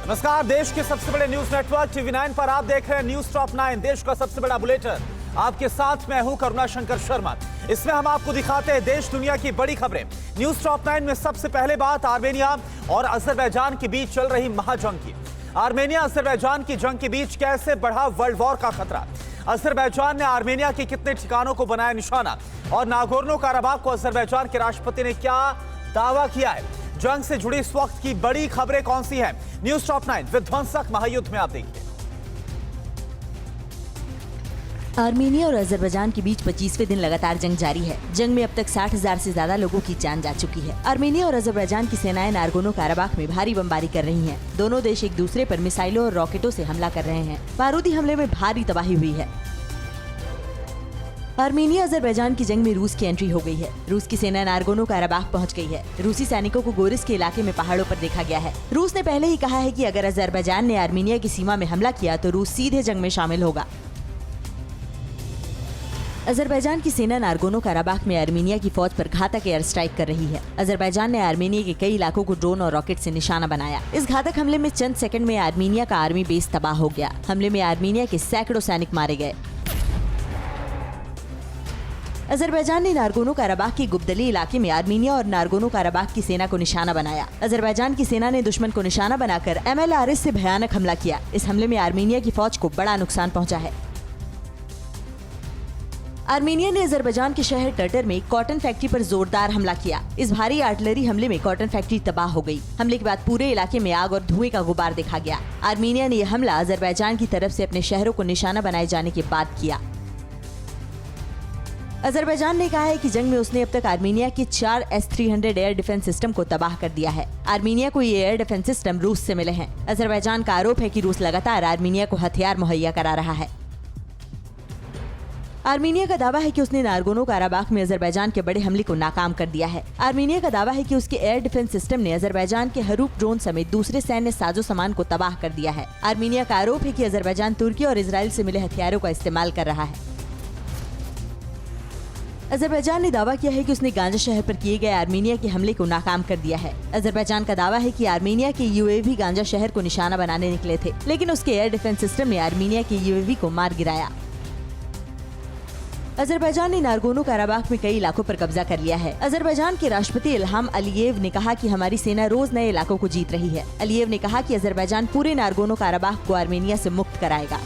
नमस्कार, देश के सबसे बड़े न्यूज नेटवर्क टीवी 9 पर आप देख रहे हैं न्यूज टॉप 9, देश का सबसे बड़ा बुलेटिन। आपके साथ मैं हूं करुणा शंकर शर्मा। इसमें हम आपको दिखाते हैं देश दुनिया की बड़ी खबरें। न्यूज टॉप 9 में सबसे पहले बात आर्मेनिया और अजरबैजान के बीच चल रही महाजंग की। आर्मेनिया अजरबैजान की जंग के बीच कैसे बढ़ा वर्ल्ड वॉर का खतरा। अजरबैजान ने आर्मेनिया के कितने ठिकानों को बनाया निशाना और नागोर्नो काराबाख को अजरबैजान के राष्ट्रपति ने क्या दावा किया है। जंग से जुड़ी इस वक्त की बड़ी खबरें कौन सी हैं? न्यूज टॉप 9 विध्वंसक महायुद्ध में आप देखिए। आर्मेनिया और अजरबैजान के बीच 25वें दिन लगातार जंग जारी है। जंग में अब तक 60,000 से ज्यादा लोगों की जान जा चुकी है। आर्मेनिया और अजरबैजान की सेनाएं नागोर्नो काराबाख में भारी बमबारी कर रही हैं। दोनों देश एक दूसरे पर मिसाइलों और रॉकेटों से हमला कर रहे हैं। बारूदी हमले में भारी तबाही हुई है। आर्मेनिया अजरबैजान की जंग में रूस की एंट्री हो गई है। रूस की सेना नागोर्नो काराबाख पहुंच गई है। रूसी सैनिकों को गोरिस के इलाके में पहाड़ों पर देखा गया है। रूस ने पहले ही कहा है कि अगर अजरबैजान ने आर्मेनिया की सीमा में हमला किया तो रूस सीधे जंग में शामिल होगा। अजरबैजान की सेना नागोर्नो काराबाख में आर्मेनिया की फौज पर घातक एयर स्ट्राइक कर रही है। अजरबैजान ने आर्मेनिया के कई इलाकों को ड्रोन और रॉकेट से निशाना बनाया। इस घातक हमले में चंद सेकंड में आर्मेनिया का आर्मी बेस तबाह हो गया। हमले में आर्मेनिया के सैकड़ों सैनिक मारे गए। अजरबैजान ने नागोर्नो काराबाख के गुब्दली इलाके में आर्मेनिया और नागोर्नो काराबाख की सेना को निशाना बनाया। अजरबैजान की सेना ने दुश्मन को निशाना बनाकर MLRS से भयानक हमला किया। इस हमले में आर्मेनिया की फौज को बड़ा नुकसान पहुंचा है। आर्मेनिया ने अजरबैजान के शहर टर्टर में कॉटन फैक्ट्री पर जोरदार हमला किया। इस भारी आर्टिलरी हमले में कॉटन फैक्ट्री तबाह हो गई। हमले के बाद पूरे इलाके में आग और धुएं का गुबार देखा गया। आर्मेनिया ने यह हमला अजरबैजान की तरफ से अपने शहरों को निशाना बनाए जाने के बाद किया। अजरबैजान ने कहा है कि जंग में उसने अब तक आर्मेनिया के 4 S-300 एयर डिफेंस सिस्टम को तबाह कर दिया है। आर्मेनिया को ये एयर डिफेंस सिस्टम रूस से मिले हैं। अजरबैजान का आरोप है कि रूस लगातार आर्मेनिया को हथियार मुहैया करा रहा है। आर्मेनिया का दावा है कि उसने नागोर्नो काराबाख में अजरबैजान के बड़े हमले को नाकाम कर दिया है। आर्मेनिया का दावा है कि उसके एयर डिफेंस सिस्टम ने अजरबैजान के हरूप ड्रोन समेत दूसरे सैन्य साजो सामान को तबाह कर दिया है। आर्मेनिया का आरोप है कि अजरबैजान तुर्की और इजराइल से मिले हथियारों का इस्तेमाल कर रहा है। अजरबैजान ने दावा किया है कि उसने गांजा शहर पर किए गए आर्मेनिया के हमले को नाकाम कर दिया है। अजरबैजान का दावा है कि आर्मेनिया के UAV गांजा शहर को निशाना बनाने निकले थे, लेकिन उसके एयर डिफेंस सिस्टम ने आर्मेनिया के UAV को मार गिराया। अजरबैजान ने नागोर्नो काराबाख में कई इलाकों पर कब्जा कर लिया है। अजरबैजान के राष्ट्रपति इल्हाम अलीयेव ने कहा कि हमारी सेना रोज नए इलाकों को जीत रही है। अलीयेव ने कहा कि अजरबैजान पूरे नागोर्नो काराबाख को आर्मेनिया से मुक्त कराएगा।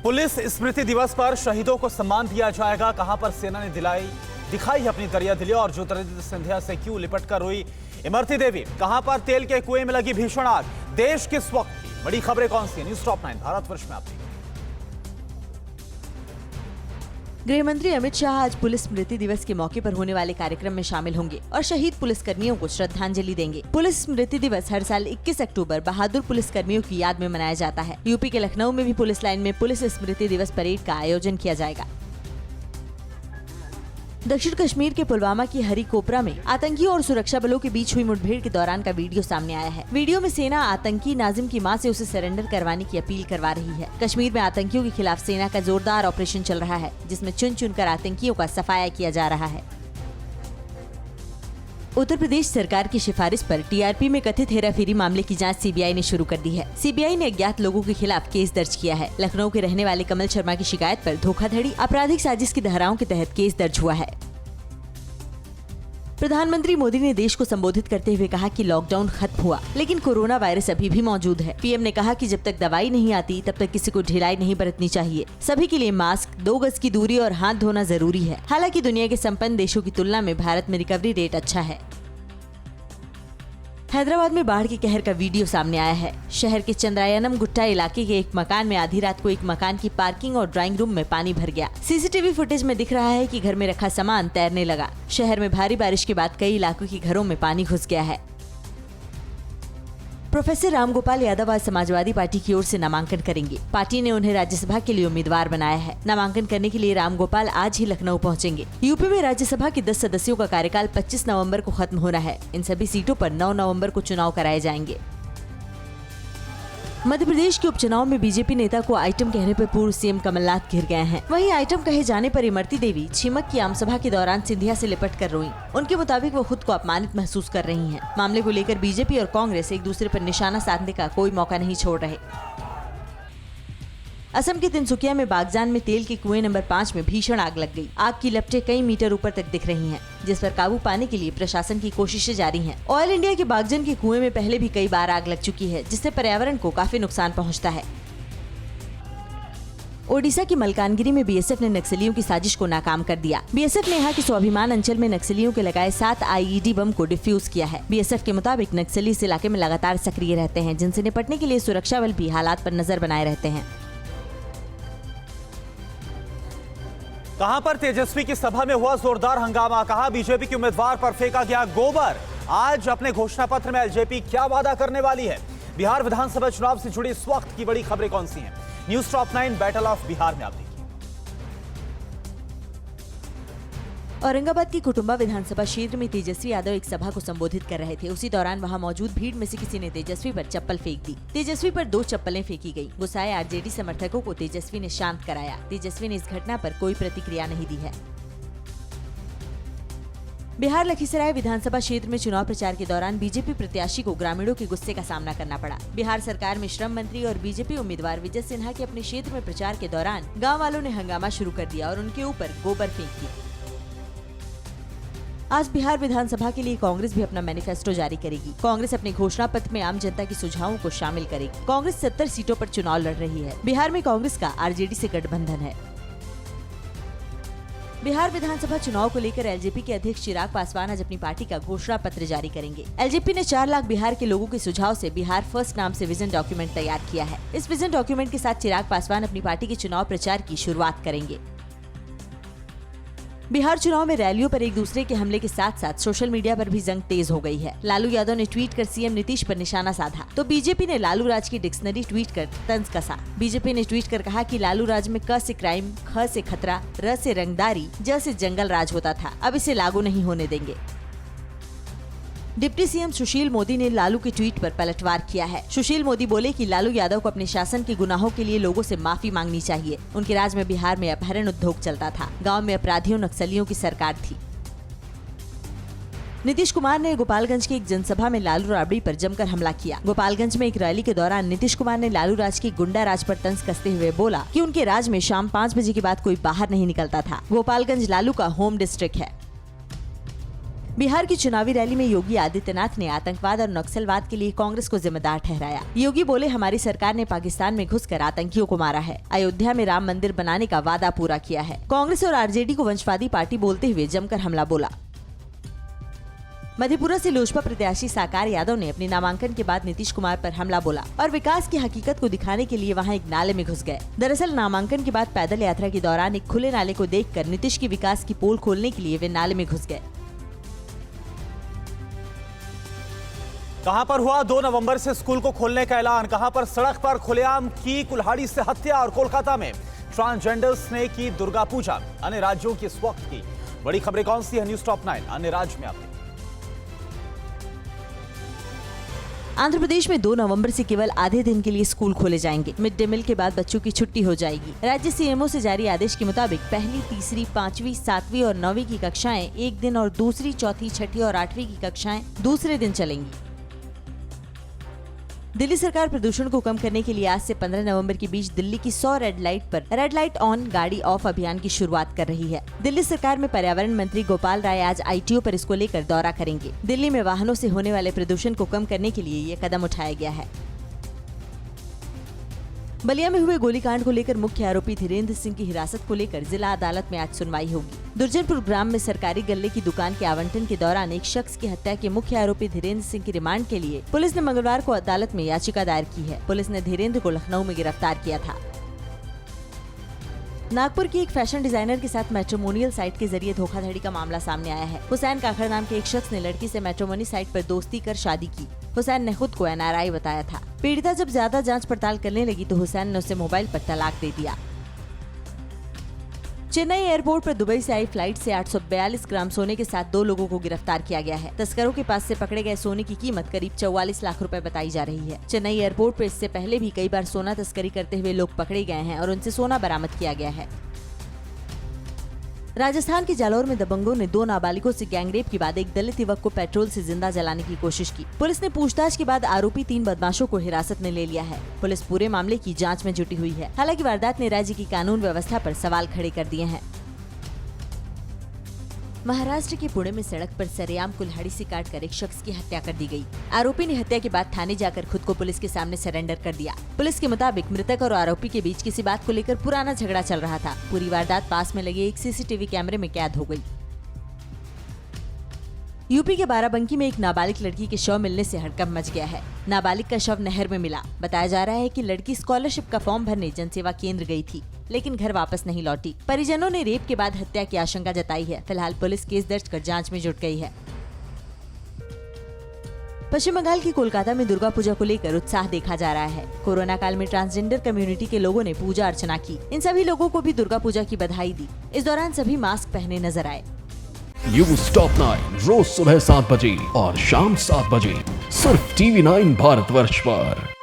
पुलिस स्मृति दिवस पर शहीदों को सम्मान दिया जाएगा। कहां पर सेना ने दिखाई अपनी दरियादिली और ज्योतिरादित्य सिंधिया से क्यों लिपट कर रोई इमरती देवी। कहां पर तेल के कुएं में लगी भीषण आग। देश किस वक्त की बड़ी खबरें कौन सी? न्यूज टॉप 9 भारतवर्ष में आप देखिए। गृह मंत्री अमित शाह आज पुलिस स्मृति दिवस के मौके पर होने वाले कार्यक्रम में शामिल होंगे और शहीद पुलिस कर्मियों को श्रद्धांजलि देंगे। पुलिस स्मृति दिवस हर साल 21 अक्टूबर बहादुर पुलिस कर्मियों की याद में मनाया जाता है। यूपी के लखनऊ में भी पुलिस लाइन में पुलिस स्मृति दिवस परेड का आयोजन किया जाएगा। दक्षिण कश्मीर के पुलवामा की हरिकोपरा में आतंकियों और सुरक्षा बलों के बीच हुई मुठभेड़ के दौरान का वीडियो सामने आया है। वीडियो में सेना आतंकी नाजिम की मां से उसे सरेंडर करवाने की अपील करवा रही है। कश्मीर में आतंकियों के खिलाफ सेना का जोरदार ऑपरेशन चल रहा है, जिसमें चुन चुनकर आतंकियों का सफाया किया जा रहा है। उत्तर प्रदेश सरकार की सिफारिश पर TRP में कथित हेराफेरी मामले की जांच CBI ने शुरू कर दी है। CBI ने अज्ञात लोगों के खिलाफ केस दर्ज किया है। लखनऊ के रहने वाले कमल शर्मा की शिकायत पर धोखाधड़ी आपराधिक साजिश की धाराओं के तहत केस दर्ज हुआ है। प्रधानमंत्री मोदी ने देश को संबोधित करते हुए कहा कि लॉकडाउन खत्म हुआ, लेकिन कोरोना वायरस अभी भी मौजूद है। PM ने कहा कि जब तक दवाई नहीं आती तब तक किसी को ढिलाई नहीं बरतनी चाहिए। सभी के लिए मास्क, 2 गज की दूरी और हाथ धोना जरूरी है। हालांकि दुनिया के संपन्न देशों की तुलना में भारत में रिकवरी रेट अच्छा है। हैदराबाद में बाढ़ के कहर का वीडियो सामने आया है। शहर के चंद्रायनम गुट्टा इलाके के एक मकान में आधी रात को एक मकान की पार्किंग और ड्राइंग रूम में पानी भर गया। CCTV फुटेज में दिख रहा है कि घर में रखा सामान तैरने लगा। शहर में भारी बारिश के बाद कई इलाकों के घरों में पानी घुस गया है। प्रोफेसर रामगोपाल यादव आज समाजवादी पार्टी की ओर से नामांकन करेंगे। पार्टी ने उन्हें राज्यसभा के लिए उम्मीदवार बनाया है। नामांकन करने के लिए रामगोपाल आज ही लखनऊ पहुंचेंगे। यूपी में राज्यसभा के 10 सदस्यों का कार्यकाल 25 नवंबर को खत्म होना है। इन सभी सीटों पर 9 नवंबर को चुनाव कराए जाएंगे। मध्य प्रदेश के उपचुनाव में बीजेपी नेता को आइटम कहने पर पूर्व सीएम कमलनाथ घिर गए हैं। वहीं आइटम कहे जाने पर इमरती देवी छिमक की आमसभा के दौरान सिंधिया से लिपट कर रोईं। उनके मुताबिक वो खुद को अपमानित महसूस कर रही हैं। मामले को लेकर बीजेपी और कांग्रेस एक दूसरे पर निशाना साधने का कोई मौका नहीं छोड़ रहे। असम के तिनसुकिया में बागजान में तेल के कुएं नंबर 5 में भीषण आग लग गई। आग की लपटें कई मीटर ऊपर तक दिख रही हैं, जिस पर काबू पाने के लिए प्रशासन की कोशिशें जारी हैं। ऑयल इंडिया के बागजान के कुएं में पहले भी कई बार आग लग चुकी है, जिससे पर्यावरण को काफी नुकसान पहुंचता है। ओडिशा के मलकानगिरी में बीएसएफ ने नक्सलियों की साजिश को नाकाम कर दिया। बीएसएफ ने यहाँ के स्वाभिमान अंचल में नक्सलियों के लगाए 7 आईईडी बम को डिफ्यूज किया है। बीएसएफ के मुताबिक नक्सली इस इलाके में लगातार सक्रिय रहते हैं, जिनसे निपटने के लिए सुरक्षा बल भी हालात पर नजर बनाए रहते हैं। कहां पर तेजस्वी की सभा में हुआ जोरदार हंगामा, कहा बीजेपी के उम्मीदवार पर फेंका गया गोबर। आज अपने घोषणा पत्र में एलजेपी क्या वादा करने वाली है? बिहार विधानसभा चुनाव से जुड़ी इस वक्त की बड़ी खबरें कौन सी हैं? News top 9 battle of Bihar में आप देखिए। औरंगाबाद की कुटुंबा विधानसभा क्षेत्र में तेजस्वी यादव एक सभा को संबोधित कर रहे थे। उसी दौरान वहां मौजूद भीड़ में से किसी ने तेजस्वी पर चप्पल फेंक दी। तेजस्वी पर 2 चप्पलें फेंकी गई। गुस्साए आरजेडी समर्थकों को तेजस्वी ने शांत कराया। तेजस्वी ने इस घटना पर कोई प्रतिक्रिया नहीं दी है। बिहार लखीसराय विधानसभा क्षेत्र में चुनाव प्रचार के दौरान बीजेपी प्रत्याशी को ग्रामीणों के गुस्से का सामना करना पड़ा। बिहार सरकार में श्रम मंत्री और बीजेपी उम्मीदवार विजय सिन्हा के अपने क्षेत्र में प्रचार के दौरान गाँव वालों ने हंगामा शुरू कर दिया और उनके ऊपर गोबर फेंक दिया। आज बिहार विधानसभा के लिए कांग्रेस भी अपना मैनिफेस्टो जारी करेगी। कांग्रेस अपने घोषणा पत्र में आम जनता के सुझावों को शामिल करेगी। कांग्रेस 70 सीटों पर चुनाव लड़ रही है। बिहार में कांग्रेस का आरजेडी से गठबंधन है। बिहार विधानसभा चुनाव को लेकर एलजेपी के अध्यक्ष चिराग पासवान आज अपनी पार्टी का घोषणा पत्र जारी करेंगे। एलजेपी ने 4 लाख बिहार के लोगों के सुझाव से बिहार फर्स्ट नाम से विजन डॉक्यूमेंट तैयार किया है। इस विजन डॉक्यूमेंट के साथ चिराग पासवान अपनी पार्टी के चुनाव प्रचार की शुरुआत करेंगे। बिहार चुनाव में रैलियों पर एक दूसरे के हमले के साथ साथ सोशल मीडिया पर भी जंग तेज हो गई है। लालू यादव ने ट्वीट कर सीएम नीतीश पर निशाना साधा, तो बीजेपी ने लालू राज की डिक्शनरी ट्वीट कर तंज कसा। बीजेपी ने ट्वीट कर कहा कि लालू राज में क से क्राइम, ख से खतरा, र से रंगदारी, ज से जंगल राज होता था, अब इसे लागू नहीं होने देंगे। डिप्टी सीएम सुशील मोदी ने लालू के ट्वीट पर पलटवार किया है। सुशील मोदी बोले कि लालू यादव को अपने शासन के गुनाहों के लिए लोगों से माफी मांगनी चाहिए। उनके राज में बिहार में अपहरण उद्योग चलता था, गांव में अपराधियों नक्सलियों की सरकार थी। नीतीश कुमार ने गोपालगंज की एक जनसभा में लालू राबड़ी पर जमकर हमला किया। गोपालगंज में एक रैली के दौरान नीतीश कुमार ने लालू राज की गुंडा राज पर तंज कसते हुए बोला कि उनके राज में शाम 5 बजे के बाद कोई बाहर नहीं निकलता था। गोपालगंज लालू का होम डिस्ट्रिक्ट है। बिहार की चुनावी रैली में योगी आदित्यनाथ ने आतंकवाद और नक्सलवाद के लिए कांग्रेस को जिम्मेदार ठहराया। योगी बोले, हमारी सरकार ने पाकिस्तान में घुसकर आतंकियों को मारा है, अयोध्या में राम मंदिर बनाने का वादा पूरा किया है। कांग्रेस और आरजेडी को वंशवादी पार्टी बोलते हुए जमकर हमला बोला। मधेपुरा से लोजपा प्रत्याशी साकार यादव ने अपने नामांकन के बाद नीतीश कुमार पर हमला बोला और विकास की हकीकत को दिखाने के लिए वहां एक नाले में घुस गए। दरअसल नामांकन के बाद पैदल यात्रा के दौरान एक खुले नाले को देखकर नीतीश की विकास की पोल खोलने के लिए वे नाले में घुस गए। कहां पर हुआ 2 नवंबर से स्कूल को खोलने का ऐलान, कहां पर सड़क पर खुलेआम की कुल्हाड़ी से हत्या और कोलकाता में ट्रांसजेंडर्स ने की दुर्गा पूजा। अन्य राज्यों की इस वक्त की बड़ी खबरें कौन सी है? न्यूज टॉप 9 अन्य राज्य में आपके। आंध्र प्रदेश में 2 नवंबर से केवल आधे दिन के लिए स्कूल खोले जाएंगे। मिड डे मील के बाद बच्चों की छुट्टी हो जाएगी। राज्य सीएमओ से जारी आदेश के मुताबिक पहली, तीसरी, 5वीं, 7वीं और 9वीं की कक्षाएं एक दिन और दूसरी, चौथी, छठी और 8वीं की कक्षाएं दूसरे दिन चलेंगी। दिल्ली सरकार प्रदूषण को कम करने के लिए आज से 15 नवंबर के बीच दिल्ली की 100 रेड लाइट पर रेड लाइट ऑन गाड़ी ऑफ अभियान की शुरुआत कर रही है। दिल्ली सरकार में पर्यावरण मंत्री गोपाल राय आज आईटीओ पर इसको लेकर दौरा करेंगे। दिल्ली में वाहनों से होने वाले प्रदूषण को कम करने के लिए ये कदम उठाया गया है। बलिया में हुए गोलीकांड को लेकर मुख्य आरोपी धीरेन्द्र सिंह की हिरासत को लेकर जिला अदालत में आज सुनवाई होगी। दुर्जनपुर ग्राम में सरकारी गल्ले की दुकान के आवंटन के दौरान एक शख्स की हत्या के मुख्य आरोपी धीरेन्द्र सिंह की रिमांड के लिए पुलिस ने मंगलवार को अदालत में याचिका दायर की है। पुलिस ने धीरेन्द्र को लखनऊ में गिरफ्तार किया था। नागपुर की एक फैशन डिजाइनर के साथ मैट्रिमोनियल साइट के जरिए धोखाधड़ी का मामला सामने आया है। हुसैन काखड़ नाम के एक शख्स ने लड़की से मैट्रिमोनी साइट पर दोस्ती कर शादी की। हुसैन ने खुद को एनआरआई बताया था। पीड़िता जब ज्यादा जांच पड़ताल करने लगी तो हुसैन ने उसे मोबाइल पर तलाक दे दिया। चेन्नई एयरपोर्ट पर दुबई से आई फ्लाइट से 842 ग्राम सोने के साथ 2 लोगों को गिरफ्तार किया गया है। तस्करों के पास से पकड़े गए सोने की कीमत करीब 44 लाख रुपए बताई जा रही है। चेन्नई एयरपोर्ट पर इससे पहले भी कई बार सोना तस्करी करते हुए लोग पकड़े गए हैं और उनसे सोना बरामद किया गया है। राजस्थान के जालौर में दबंगों ने 2 नाबालिगों से गैंगरेप के बाद एक दलित युवक को पेट्रोल से जिंदा जलाने की कोशिश की। पुलिस ने पूछताछ के बाद आरोपी 3 बदमाशों को हिरासत में ले लिया है। पुलिस पूरे मामले की जांच में जुटी हुई है। हालांकि वारदात ने राज्य की कानून व्यवस्था पर सवाल खड़े कर दिए हैं। महाराष्ट्र के पुणे में सड़क पर सरेआम कुल्हाड़ी से काटकर एक शख्स की हत्या कर दी गई। आरोपी ने हत्या के बाद थाने जाकर खुद को पुलिस के सामने सरेंडर कर दिया। पुलिस के मुताबिक मृतक और आरोपी के बीच किसी बात को लेकर पुराना झगड़ा चल रहा था। पूरी वारदात पास में लगे एक सीसीटीवी कैमरे में कैद हो गई। यूपी के बाराबंकी में एक नाबालिग लड़की के शव मिलने से हड़कंप मच गया है। नाबालिग का शव नहर में मिला। बताया जा रहा है कि लड़की स्कॉलरशिप का फॉर्म भरने जनसेवा केंद्र गई थी, लेकिन घर वापस नहीं लौटी। परिजनों ने रेप के बाद हत्या की आशंका जताई है। फिलहाल पुलिस केस दर्ज कर जांच में जुट गई है। पश्चिम बंगाल की कोलकाता में दुर्गा पूजा को लेकर उत्साह देखा जा रहा है। कोरोना काल में ट्रांसजेंडर कम्युनिटी के लोगों ने पूजा अर्चना की। इन सभी लोगों को भी दुर्गा पूजा की बधाई दी। इस दौरान सभी मास्क पहने नजर आए। न्यूज़ टॉप 9 रोज सुबह 7 बजे और शाम 7 बजे सिर्फ TV9 भारतवर्ष पर।